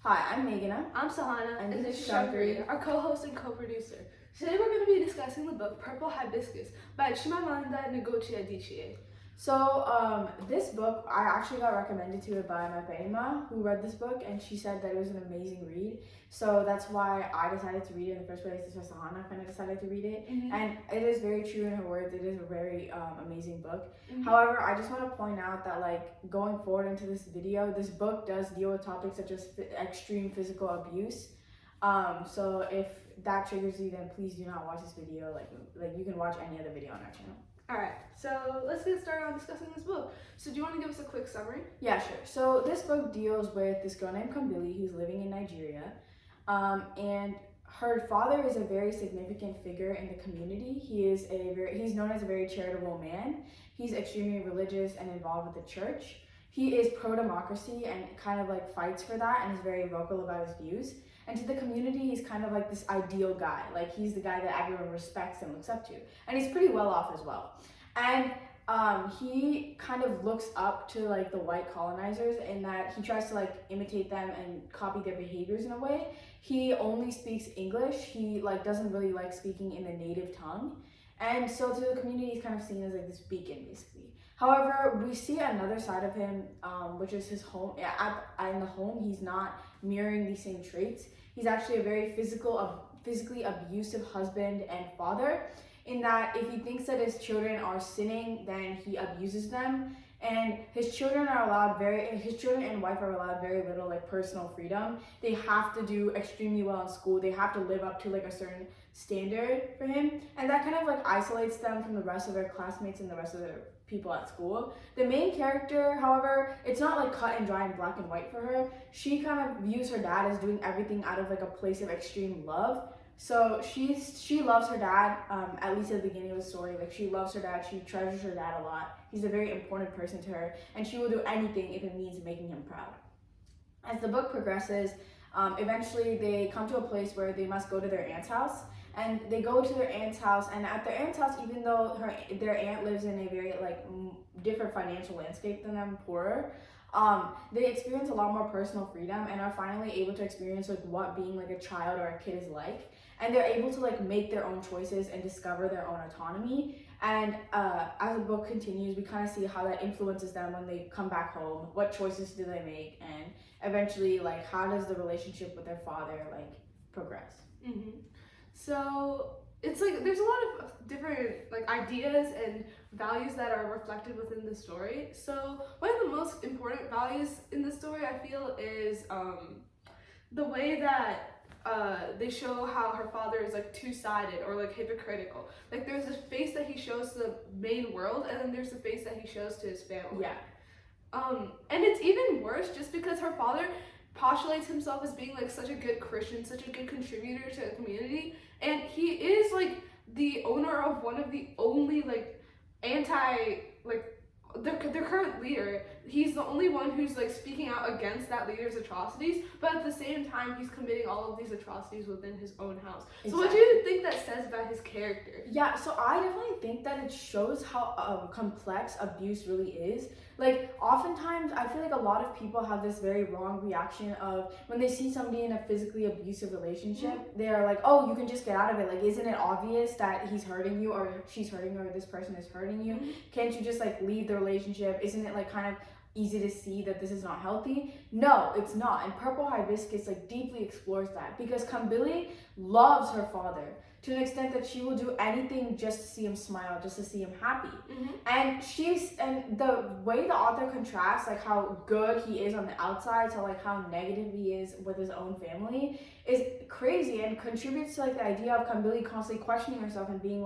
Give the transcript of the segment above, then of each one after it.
Hi, I'm Meghana. I'm Sahana, And this is Shankari, Shankari, our co-host and co-producer. Today we're going to be discussing the book Purple Hibiscus by Chimamanda Ngozi Adichie. So, this book, I actually got recommended to it by my grandma who read this book, and she said that it was an amazing read. So that's why I decided to read it in the first place. This was Sahana kind of decided to read it. Mm-hmm. And it is very true in her words. It is a very amazing book. Mm-hmm. However, I just want to point out that, going forward into this video, this book does deal with topics such as extreme physical abuse. So if that triggers you, then please do not watch this video. Like you can watch any other video on our channel. Alright, so let's get started on discussing this book. So do you want to give us a quick summary? Yeah, sure. So this book deals with this girl named Kambili who's living in Nigeria. And her father is a very significant figure in the community. He's known as a very charitable man. He's extremely religious and involved with the church. He is pro-democracy and kind of fights for that and is very vocal about his views. And to the community, he's kind of this ideal guy. He's the guy that everyone respects and looks up to. And he's pretty well off as well. And he kind of looks up to the white colonizers in that he tries to imitate them and copy their behaviors in a way. He only speaks English. He doesn't really like speaking in the native tongue. And so to the community, he's kind of seen as this beacon, basically. However, we see another side of him, which is his home. In the home, he's not mirroring these same traits. He's actually a very physically abusive husband and father, in that if he thinks that his children are sinning, then he abuses them. And his children and wife are allowed very little personal freedom. They have to do extremely well in school. They have to live up to a certain standard for him, and that kind of isolates them from the rest of their classmates and the rest of their people at school. The main character, however, it's not cut and dry and black and white for her. She kind of views her dad as doing everything out of a place of extreme love. So she loves her dad, at least at the beginning of the story. She loves her dad, she treasures her dad a lot. He's a very important person to her, and she will do anything if it means making him proud. As the book progresses, eventually they come to a place where they must go to their aunt's house. And they go to their aunt's house, and at their aunt's house, even though their aunt lives in a very different financial landscape than them, poorer, they experience a lot more personal freedom and are finally able to experience what being a child or a kid is like. And they're able to make their own choices and discover their own autonomy. And as the book continues, we kind of see how that influences them when they come back home. What choices do they make, and eventually how does the relationship with their father progress? Mm-hmm. So it's there's a lot of different ideas and values that are reflected within the story. So one of the most important values in the story, I feel, is the way that they show how her father is two-sided or hypocritical. There's this face that he shows to the main world, and then there's the face that he shows to his family. Yeah. And it's even worse just because her father postulates himself as being such a good Christian, such a good contributor to the community, and he is the owner of one of the only their current leader. He's the only one who's speaking out against that leader's atrocities, but at the same time he's committing all of these atrocities within his own house. Exactly. So what do you think that says about his character? Yeah, so I definitely think that it shows how complex abuse really is. Oftentimes I feel a lot of people have this very wrong reaction of when they see somebody in a physically abusive relationship, mm-hmm. They're oh, you can just get out of it. Isn't it obvious that he's hurting you, or she's hurting you, or this person is hurting you? Mm-hmm. Can't you just leave the relationship? Isn't it kind of easy to see that this is not healthy? No, it's not. And Purple Hibiscus deeply explores that, because Kambili loves her father to an extent that she will do anything just to see him smile, just to see him happy. Mm-hmm. And the way the author contrasts how good he is on the outside to how negative he is with his own family is crazy, and contributes to the idea of Kambili constantly questioning herself and being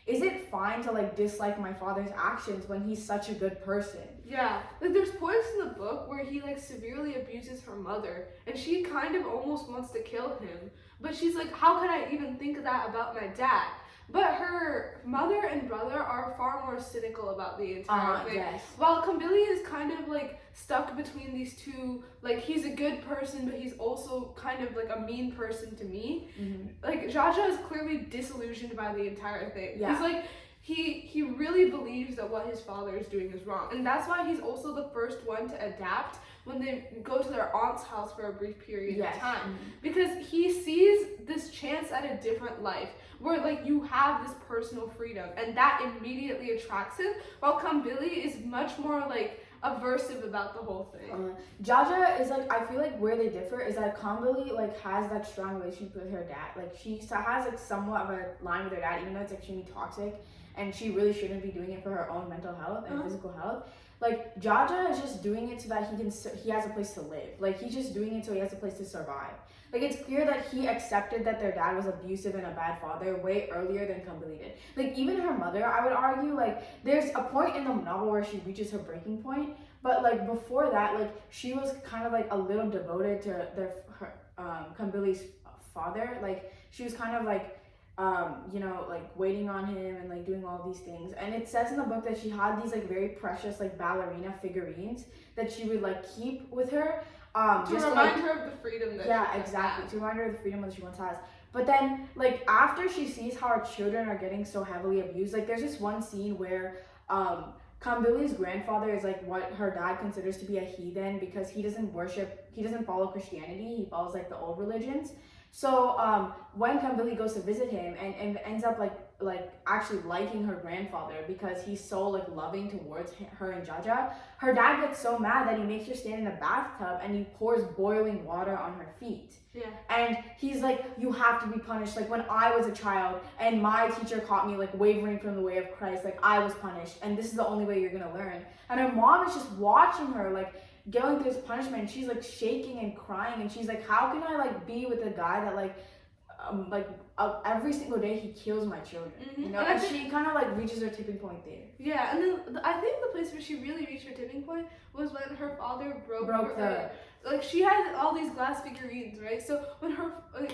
is it fine to dislike my father's actions when he's such a good person? Yeah, there's points in the book where he severely abuses her mother, and she kind of almost wants to kill him, but she's how could I even think of that about my dad? But her mother and brother are far more cynical about the entire thing. Yes. While Kambili is kind of stuck between these two, he's a good person, but he's also kind of a mean person to me. Mm-hmm. Jaja is clearly disillusioned by the entire thing. Yeah. he really believes that what his father is doing is wrong. And that's why he's also the first one to adapt when they go to their aunt's house for a brief period of time. Because he sees this chance at a different life where like you have this personal freedom, and that immediately attracts him, while Kambili is much more like aversive about the whole thing. Jaja is like, I feel like where they differ is that Kambili like has that strong relationship with her dad. Like she has like somewhat of a line with her dad, even though it's extremely toxic and she really shouldn't be doing it for her own mental health and physical health. Like Jaja is just doing it so that he has a place to live. Like he's just doing it so he has a place to survive. Like it's clear that he accepted that their dad was abusive and a bad father way earlier than Kambili did. Like even her mother, I would argue, like there's a point in the novel where she reaches her breaking point, but like before that, like she was kind of like a little devoted to Kambili's father. Like she was kind of like you know, like waiting on him and like doing all these things. And it says in the book that she had these like very precious like ballerina figurines that she would like keep with her. To remind her of the freedom that exactly. To remind her of the freedom that she once has. But then, like, after she sees how her children are getting so heavily abused, like, there's this one scene where Kambili's grandfather is, like, what her dad considers to be a heathen because he doesn't follow Christianity, he follows, like, the old religions. So, when Kambili goes to visit him and ends up, like actually liking her grandfather because he's so like loving towards her and Jaja, her dad gets so mad that he makes her stand in a bathtub and he pours boiling water on her feet. Yeah. And he's like, you have to be punished. Like when I was a child and my teacher caught me like wavering from the way of Christ, like I was punished and this is the only way you're gonna learn. And her mom is just watching her like going through this punishment and she's like shaking and crying and she's like, how can I like be with a guy that every single day he kills my children, you know? And she kind of like reaches her tipping point there. Yeah, and then I think the place where she really reached her tipping point was when her father broke her. Like she had all these glass figurines, right? So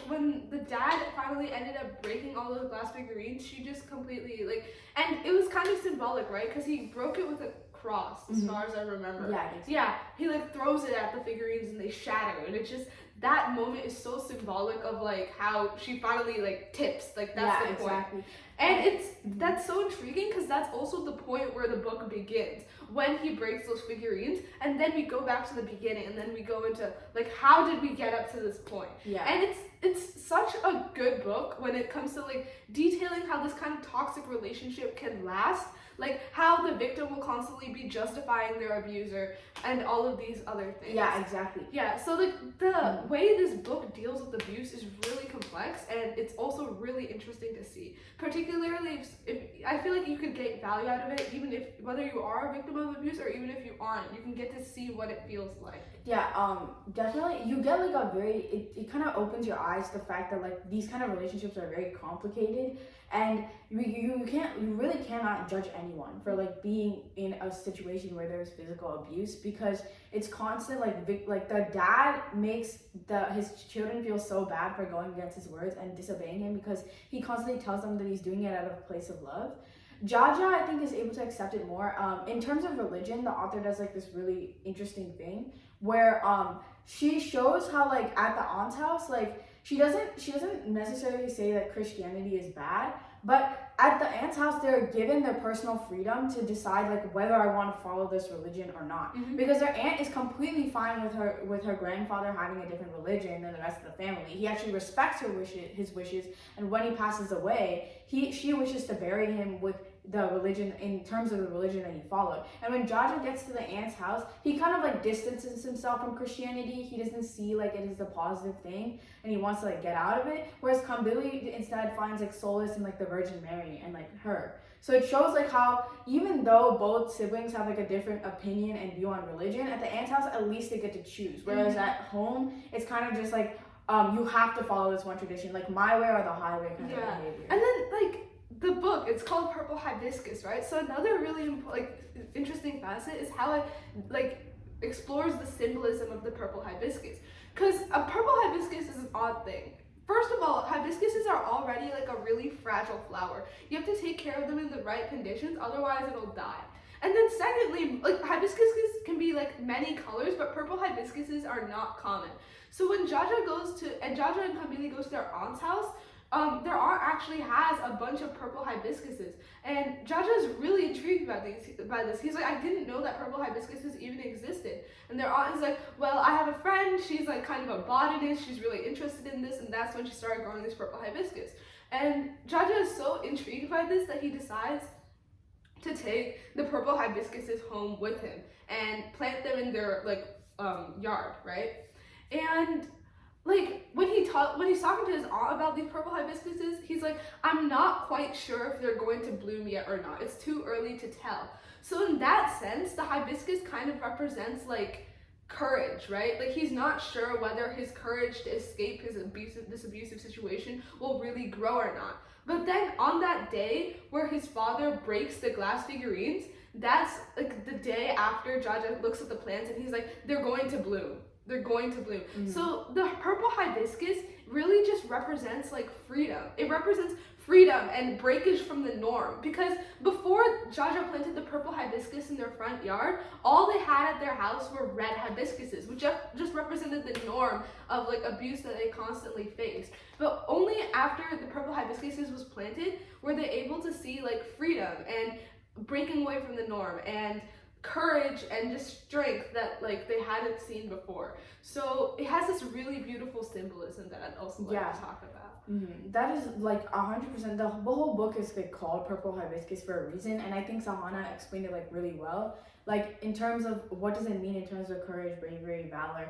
when the dad finally ended up breaking all those glass figurines, she just completely like, and it was kind of symbolic, right? Because he broke it with a cross, as far as I remember. Yeah, he like throws it at the figurines and they shatter, and it's just that moment is so symbolic of like how she finally like tips, like that's the point. Exactly. And that's so intriguing because that's also the point where the book begins, when he breaks those figurines, and then we go back to the beginning and then we go into like how did we get up to this point. And it's such a good book when it comes to like detailing how this kind of toxic relationship can last, like how the victim will constantly be justifying their abuser and all of these other things. So like the way this book deals with abuse is really complex, and it's also really interesting to see, particularly if I feel like you could get value out of it even if whether you are a victim of abuse or even if you aren't, you can get to see what it feels like. Definitely you get like a very it kind of opens your eyes to the fact that like these kind of relationships are very complicated, and you really cannot judge anyone for like being in a situation where there's physical abuse, because it's constant. Like the dad makes his children feel so bad for going against his words and disobeying him because he constantly tells them that he's doing it out of a place of love. Jaja, I think, is able to accept it more. In terms of religion, the author does like this really interesting thing where she shows how like at the aunt's house, like she doesn't necessarily say that Christianity is bad, but at the aunt's house they're given their personal freedom to decide like whether I want to follow this religion or not. Because their aunt is completely fine with her grandfather having a different religion than the rest of the family. He actually respects his wishes, and when he passes away, she wishes to bury him with the religion, in terms of the religion that he followed. And when Jaja gets to the aunt's house, he kind of like distances himself from Christianity. He doesn't see like it as a positive thing, and he wants to like get out of it. Whereas Kambili instead finds like solace in like the Virgin Mary and like her. So it shows like how even though both siblings have like a different opinion and view on religion, at the aunt's house at least they get to choose. Whereas at home it's kind of just like you have to follow this one tradition, like my way or the highway kind of behavior. And then like the book, it's called Purple Hibiscus, right? So another really interesting facet is how it like explores the symbolism of the purple hibiscus. Because a purple hibiscus is an odd thing. First of all, hibiscuses are already like a really fragile flower. You have to take care of them in the right conditions, otherwise it'll die. And then secondly, like hibiscuses can be like many colors, but purple hibiscuses are not common. So when Jaja and Kambili goes to their aunt's house, actually has a bunch of purple hibiscuses, and Jaja is really intrigued by this. He's like, I didn't know that purple hibiscuses even existed. And their aunt is like, well, I have a friend, she's like kind of a botanist, she's really interested in this, and that's when she started growing this purple hibiscus. And Jaja is so intrigued by this that he decides to take the purple hibiscuses home with him and plant them in their yard, right? And like when he's talking to his aunt about these purple hibiscuses, he's like, I'm not quite sure if they're going to bloom yet or not. It's too early to tell. So in that sense, the hibiscus kind of represents like courage, right? Like he's not sure whether his courage to escape this abusive situation will really grow or not. But then on that day where his father breaks the glass figurines, that's like the day after Jaja looks at the plants and he's like, they're going to bloom. They're going to bloom. Mm-hmm. So the purple hibiscus really just represents like freedom. It represents freedom and breakage from the norm, because before Jaja planted the purple hibiscus in their front yard, all they had at their house were red hibiscuses, which just represented the norm of like abuse that they constantly faced. But only after the purple hibiscuses was planted were they able to see like freedom and breaking away from the norm and courage and just strength that like they hadn't seen before. So it has this really beautiful symbolism that I'd also like to talk about. Mm-hmm. That is like 100%. The whole book is like called Purple Hibiscus for a reason, and I think Sahana explained it like really well. Like in terms of what does it mean in terms of courage, bravery, valor,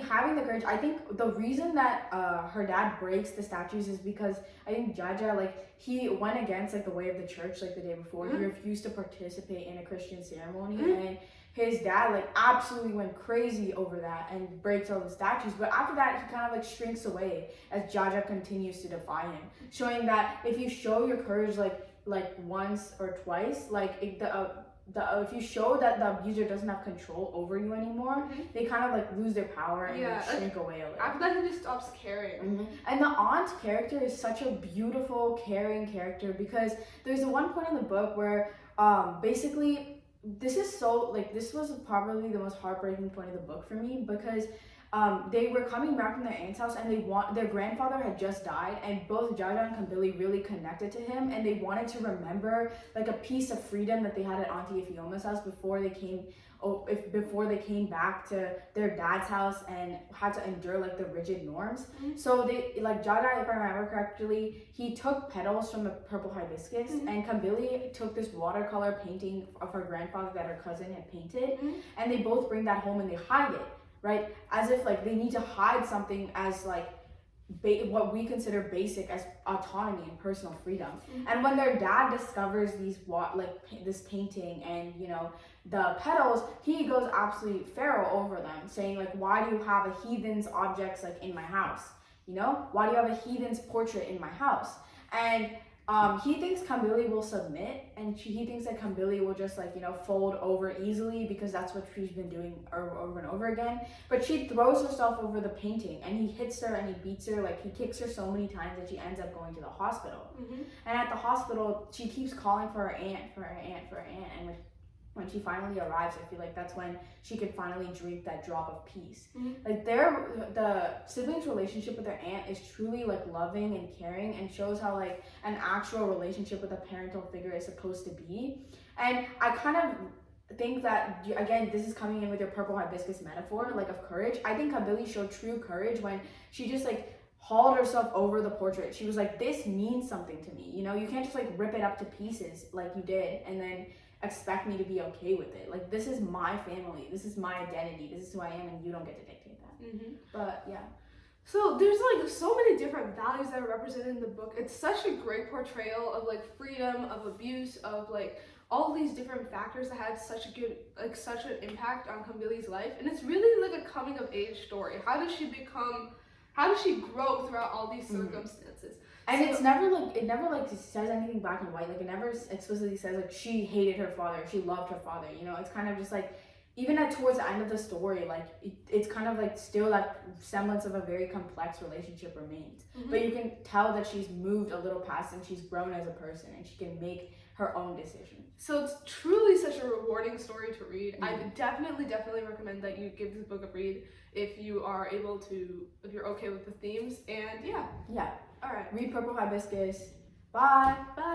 having the courage. I think the reason that her dad breaks the statues is because I think Jaja, like he went against like the way of the church like the day before. Mm-hmm. He refused to participate in a Christian ceremony, mm-hmm. and his dad like absolutely went crazy over that and breaks all the statues. But after that, he kind of like shrinks away as Jaja continues to defy him, showing that if you show your courage like once or twice, like if you show that the abuser doesn't have control over you anymore, mm-hmm. they kind of like lose their power and like shrink away a little. After that, he just stops caring. Mm-hmm. And the aunt character is such a beautiful, caring character, because there's a one point in the book where basically this was probably the most heartbreaking point of the book for me, because they were coming back from their aunt's house and their grandfather had just died, and both Jaja and Kambili really connected to him, and they wanted to remember like a piece of freedom that they had at Auntie Ifeoma's house before they came back to their dad's house and had to endure like the rigid norms. Mm-hmm. So they like Jaja, if I remember correctly, he took petals from the purple hibiscus, mm-hmm. and Kambili took this watercolor painting of her grandfather that her cousin had painted, mm-hmm. and they both bring that home and they hide it. Right, as if like they need to hide something as like what we consider basic as autonomy and personal freedom. Mm-hmm. And when their dad discovers this painting and the petals, he goes absolutely feral over them, saying like, why do you have a heathen's objects like in my house? Why do you have a heathen's portrait in my house? And he thinks Kambili will submit, and he thinks that Kambili will just fold over easily because that's what she's been doing over and over again. But she throws herself over the painting, and he hits her and he beats her, like he kicks her so many times that she ends up going to the hospital. Mm-hmm. And at the hospital, she keeps calling for her aunt, and when she finally arrives, I feel like that's when she could finally drink that drop of peace. Mm-hmm. Like the siblings' relationship with their aunt is truly like loving and caring, and shows how like an actual relationship with a parental figure is supposed to be. And I kind of think that, again, this is coming in with your purple hibiscus metaphor, like of courage. I think Kambili showed true courage when she just like hauled herself over the portrait. She was like, this means something to me. You can't just like rip it up to pieces like you did and then expect me to be okay with it. Like, this is my family, this is my identity, this is who I am, and you don't get to dictate that. Mm-hmm. But yeah, so there's like so many different values that are represented in the book. It's such a great portrayal of like freedom, of abuse, of like all these different factors that had such an impact on Kambili's life. And it's really like a coming of age story. How does she grow throughout all these circumstances? And so, it never says anything black and white. Like, it never explicitly says like she hated her father, she loved her father. It's kind of just like, even towards the end of the story, like it's kind of like still that semblance of a very complex relationship remains. Mm-hmm. But you can tell that she's moved a little past and she's grown as a person, and she can make her own decisions. So it's truly such a rewarding story to read. Mm-hmm. I definitely recommend that you give this book a read if you're okay with the themes. And yeah. All right. Read Purple Hibiscus. Bye. Bye.